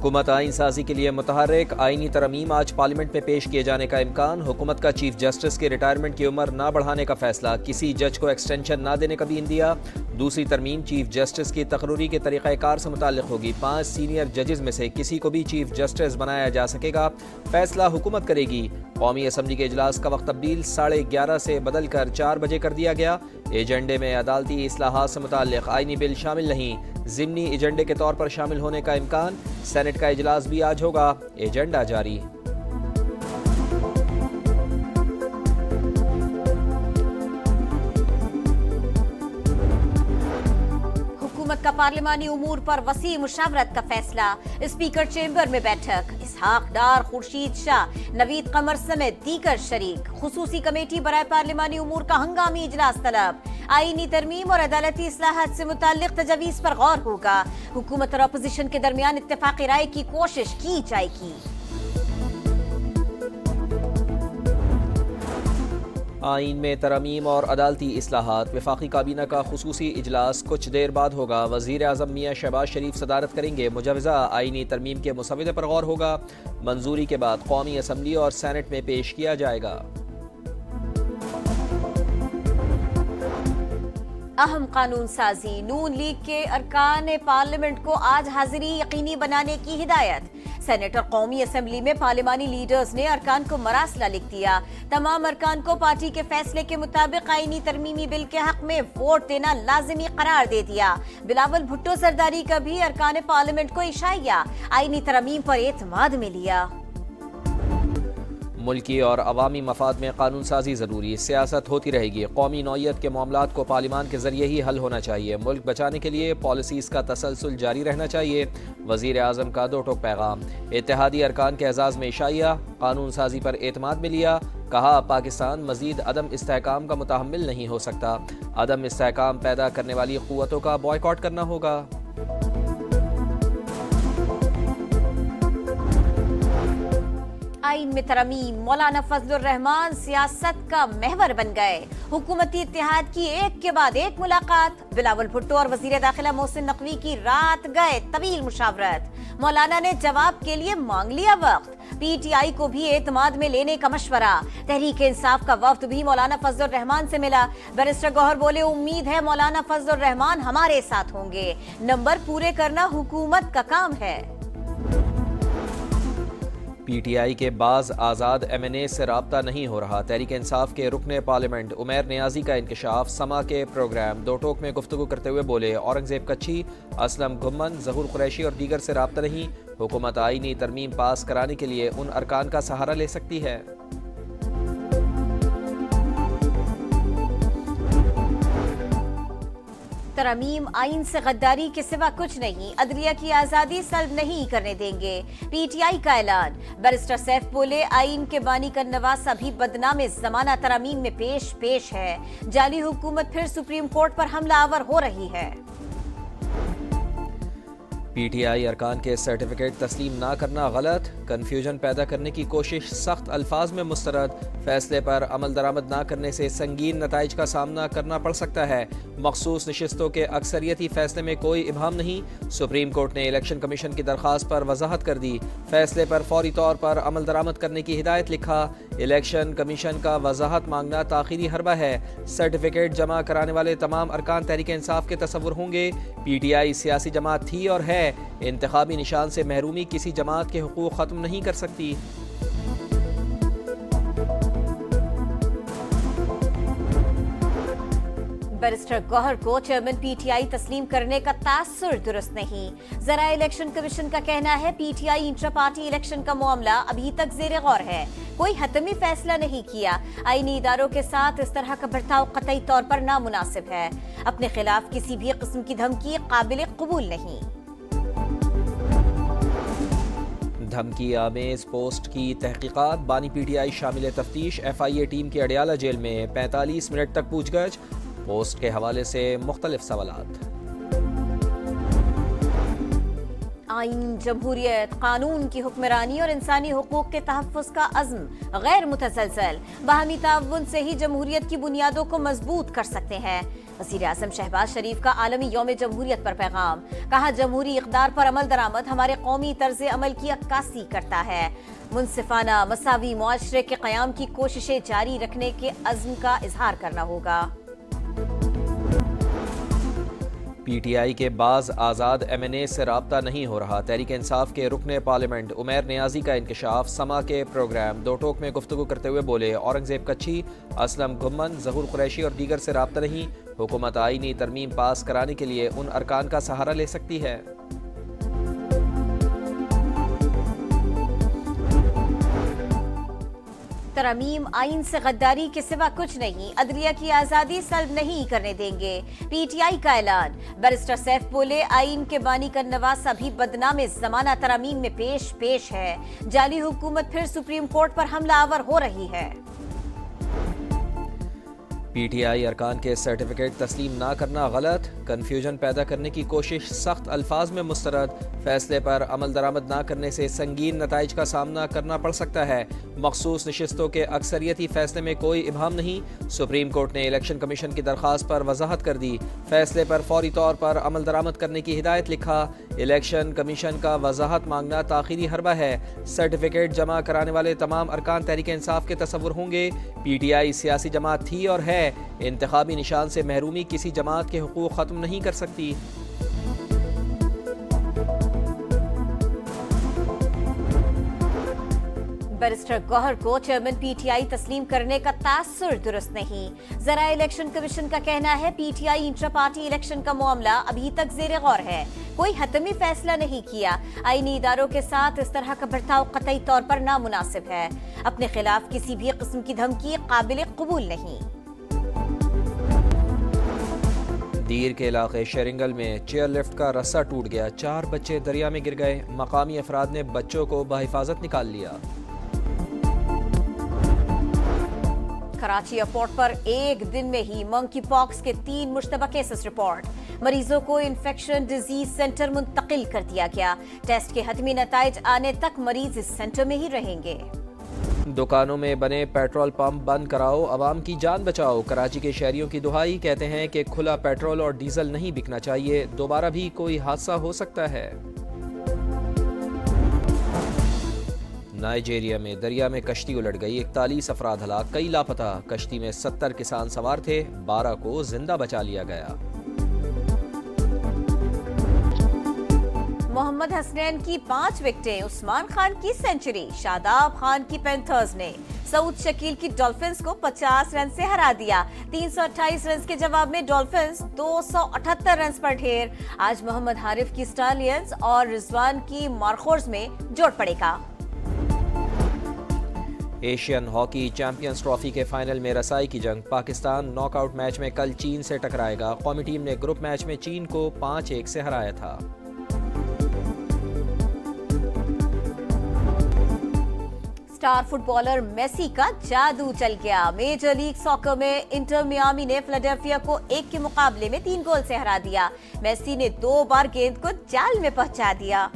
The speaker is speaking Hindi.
हुकूमत आइन साजी के लिए मुतहर्रिक। आइनी तरमीम आज पार्लियामेंट में पेश किए जाने का इम्कान। हुकूमत का चीफ जस्टिस के रिटायरमेंट की उम्र न बढ़ाने का फैसला। किसी जज को एक्सटेंशन न देने का भी इंदिया। दूसरी तरमीम चीफ जस्टिस की तकर्री के तरीक़ाकार से मुताल्लिक होगी। 5 सीनियर जजेस में से किसी को भी चीफ जस्टिस बनाया जा सकेगा। फैसला हुकूमत करेगी। कौमी असम्बली के इजलास का वक्त तब्दील 11:30 से बदल कर 4 बजे कर दिया गया। एजेंडे में अदालती इस्लाहात से मुताल्लिक आइनी बिल शामिल नहीं। ज़िमनी एजेंडे के तौर पर शामिल होने का इम्कान। सेनेट का इजलास भी आज होगा। एजेंडा जारी। हुकूमत का पार्लिमानी उमूर पर वसी मुशावरत का फैसला। स्पीकर चेंबर में बैठक। इसहाक डार, खुर्शीद शाह, नवीद कमर समेत दीगर शरीक। खुसूसी कमेटी बराए पार्लिमानी उमूर का हंगामी इजलास तलब। आईनी तरमीम और अदालती इस्लाहात से मुताल्लिक तजवीज़ पर गौर होगा। हुकूमत और अपोजिशन के दरमियान इत्तेफाक़ी राय की कोशिश की जाएगी। आइन में तरमीम और अदालती इस्लाहात। वफाकी काबीना का खुसूसी इजलास कुछ देर बाद होगा। वज़ीर आज़म मियाँ शहबाज शरीफ सदारत करेंगे। मुजवज़ा आइनी तरमीम के मुसवदे पर गौर होगा। मंजूरी के बाद कौमी असम्बली और सेनेट में पेश किया जाएगा। अहम कानून साजी। नून लीग के अरकान पार्लियामेंट को आज हाजिरी यकीनी बनाने की हिदायत। सेनेट और कौमी असम्बली में पार्लिमानी लीडर्स ने अरकान को मरासला लिख दिया। तमाम अरकान को पार्टी के फैसले के मुताबिक आईनी तरमीमी बिल के हक में वोट देना लाजिमी करार दे दिया। बिलावल भुट्टो सरदारी का भी अरकान पार्लियामेंट को इशाया आईनी तरमीम पर एतमाद में लिया। मुल्की और अवामी मफाद में कानून साजी ज़रूरी। सियासत होती रहेगी। कौमी नौइयत के मामलात को पार्लिमान के जरिए ही हल होना चाहिए। मुल्क बचाने के लिए पॉलिसीज़ का तसलसल जारी रहना चाहिए। वज़ीर आज़म का 2 टोक पैगाम। इत्तेहादी अरकान के एजाज़ में इशाया। कानून साजी पर एतमाद में लिया। कहा पाकिस्तान मज़ीद अदम इस्तेहकाम का मुतहम्मिल नहीं हो सकता। अदम इस्तेहकाम पैदा करने वाली क़ुव्वतों का बॉयकॉट करना होगा। आइन में तरमीम। मौलाना फजलुर रहमान सियासत का महवर बन गए। हुकूमती इत्तेहाद की एक के बाद एक मुलाकात। बिलावल भुट्टो और वजीर दाखिला मोहसिन नकवी की रात गए तवील मुशावरत। मौलाना ने जवाब के लिए मांग लिया वक्त। PTI को भी एतमाद में लेने का मशवरा। तहरीक इंसाफ का वफ्द भी मौलाना फजलुर रहमान से मिला। बैरिस्टर गौहर बोले उम्मीद है मौलाना फजलुर रहमान हमारे साथ होंगे। नंबर पूरे करना हुकूमत का काम है। PTI के बाज़ आज़ाद MNA से राब्ता नहीं हो रहा। तहरीक इंसाफ के रुकने पार्लियामेंट उमैर नियाजी का इंकशाफ। समा के प्रोग्राम। 2 टोक में गुफ्तगू करते हुए बोले औरंगजेब कच्ची, असलम घुम्मन, ज़हूर कुरैशी और दीगर से राब्ता नहीं। हुकूमत आईनी तरमीम पास कराने के लिए उन अरकान का सहारा ले सकती है। तरमीम आइन से गद्दारी के सिवा कुछ नहीं। अदलिया की आजादी सल्ब नहीं करने देंगे। PTI का ऐलान। बैरिस्टर सैफ बोले आइन के बानी का नवाज अभी बदनाम जमाना तरमीम में पेश है। जाली हुकूमत फिर सुप्रीम कोर्ट पर हमलावर हो रही है। PTI अरकान के सर्टिफिकेट तस्लीम ना करना गलत। कन्फ्यूजन पैदा करने की कोशिश सख्त अल्फाज में मुस्तरद। फैसले पर अमल दरामद ना करने से संगीन नताइज का सामना करना पड़ सकता है। मखसूस नशिस्तों के अक्सरियती फैसले में कोई इबाम नहीं। सुप्रीम कोर्ट ने इलेक्शन कमीशन की दरख्वास्त पर वजाहत कर दी। फैसले पर फौरी तौर पर अमल दरामद करने की हिदायत। लिखा इलेक्शन कमीशन का वजाहत मांगना ताखीरी हरबा है। सर्टिफिकेट जमा कराने वाले तमाम अरकान तहरीक इंसाफ के तसव्वुर होंगे। PTI सियासी जमात थी और है। इंतखाबी निशान से महरूमी किसी जमात के हुकूक खत्म नहीं कर सकती। बैरिस्टर गौहर को चेयरमैन PTI तस्लीम करने का तासुर दुरुस्त नहीं। जरा इलेक्शन कमीशन का कहना है PTI इंट्रा पार्टी इलेक्शन का मामला अभी तक जेर गौर है। कोई हतमी फैसला नहीं किया। आईनी इदारों के साथ इस तरह का बर्ताव कतई तौर पर नामुनासिब है। अपने खिलाफ किसी भी किस्म की धमकी काबिल कबूल नहीं। धमकी आमेज पोस्ट की तहकीकात। बानी PTI शामिल तफ्तीश। FIA टीम की अडियाला जेल में 45 मिनट तक पूछगछ। पोस्ट के हवाले से मुख्तलिफ सवालात। आइन, जमहूरियत, कानून की हुक्मरानी और इंसानी हुकूक के तहफ़्फ़ुज़ का अज़्म गैर मुतसलसल बाहमी ताउन से ही जमहूरियत की बुनियादों को मजबूत कर सकते हैं। वज़ीर आज़म शहबाज शरीफ का आलमी यौम जमहूरियत पर पैगाम। कहा, जमहूरी इक़्तिदार पर अमल दरामद हमारे कौमी तर्ज़ अमल की अक्कासी करता है। मुनसिफाना मसावी मुआशरे के क़याम की कोशिशें जारी रखने के अज़्म का इजहार करना होगा। PTI के बाज़ आज़ाद MNA से राब्ता नहीं हो रहा। तहरीक इंसाफ के रुकने पार्लियामेंट उमैर नियाजी का इंकशाफ। समा के प्रोग्राम दो टोक में गुफ्तगू करते हुए बोले, औरंगजेब कच्छी, असलम घुम्मन, ज़हूर कुरैशी और दीगर से राब्ता नहीं। हुकूमत आईनी तरमीम पास कराने के लिए उन अरकान का सहारा ले सकती है। तरमीम आइन से गद्दारी के सिवा कुछ नहीं, अदलिया की आजादी सल्ब नहीं करने देंगे। PTI का ऐलान। बैरिस्टर सैफ बोले, आइन के बानी का नवाज अभी बदनाम जमाना तरमीम में पेश है। जाली हुकूमत फिर सुप्रीम कोर्ट पर हमलावर हो रही है। PTI अरकान के सर्टिफिकेट तस्लीम ना करना गलत, कन्फ्यूजन पैदा करने की कोशिश, सख्त अल्फाज में मुस्तरद, फैसले पर अमल दरामद ना करने से संगीन नताइज का सामना करना पड़ सकता है। मखसूस नशिस्तों के अक्सरियती फैसले में कोई इबाम नहीं। सुप्रीम कोर्ट ने इलेक्शन कमीशन की दरख्वास्त पर वजाहत कर दी। फैसले पर फौरी तौर पर अमल दरामद करने की हिदायत। लिखा, इलेक्शन कमीशन का वजाहत मांगना ताखीरी हरबा है। सर्टिफिकेट जमा कराने वाले तमाम अरकान तहरीक इंसाफ के तसव्वुर होंगे। PTI सियासी जमात थी और है। इंतखाबी निशान से महरूमी किसी जमात के हुकूक खत्म नहीं कर सकती। बैरिस्टर गौहर को चेयरमैन PTI तस्लीम करने का तासुर दुरुस्त नहीं। जरा इलेक्शन कमीशन का कहना है, PTI इंट्रा पार्टी इलेक्शन का मामला अभी तक जेर गौर है, कोई हतमी फैसला नहीं किया। आईनी इदारों के साथ इस तरह का बर्ताव कतई तौर पर नामुनासिब है। अपने खिलाफ किसी भी किस्म की धमकी काबिल कबूल नहीं। दीर के इलाके शेरिंगल में चेयर लिफ्ट का रस्सा टूट गया, 4 बच्चे दरिया में गिर गए। मकामी अफराद ने बच्चों को बहिफाजत निकाल लिया। कराची एयरपोर्ट पर एक दिन में ही मंकी पॉक्स के 3 मुश्तबा केसेस रिपोर्ट। मरीजों को इन्फेक्शन डिजीज सेंटर मुंतकिल कर दिया गया। टेस्ट के हतमी नताइज आने तक मरीज इस सेंटर में ही रहेंगे। दुकानों में बने पेट्रोल पंप बंद कराओ, आवाम की जान बचाओ। कराची के शहरियों की दुहाई, कहते हैं कि खुला पेट्रोल और डीजल नहीं बिकना चाहिए, दोबारा भी कोई हादसा हो सकता है। नाइजीरिया में दरिया में कश्ती उलट गई, 41 अफराद हलाक, कई लापता। कश्ती में 70 किसान सवार थे, 12 को जिंदा बचा लिया गया। मोहम्मद हसनैन की 5 विकेटें, उस्मान खान की सेंचुरी, शादाब खान की पैंथर्स ने सऊद शकील की डॉल्फिन्स को 50 रन से हरा दिया। 328 रन के जवाब में डॉल्फिन्स 278 रन पर ढेर। आज मोहम्मद हारिफ की स्टालियंस और रिजवान की मार्कोर्स में जोड़ पड़ेगा। एशियन हॉकी चैंपियंस ट्रॉफी के फाइनल में रसाई की जंग, पाकिस्तान नॉकआउट मैच में कल चीन से टकराएगा। कौमी टीम ने ग्रुप मैच में चीन को 5-1 से हराया था। स्टार फुटबॉलर मेसी का जादू चल गया। मेजर लीग सॉकर में इंटर मियामी ने फिलाडेल्फिया को 1 के मुकाबले में 3 गोल से हरा दिया। मेसी ने 2 बार गेंद को जाल में पहुंचा दिया।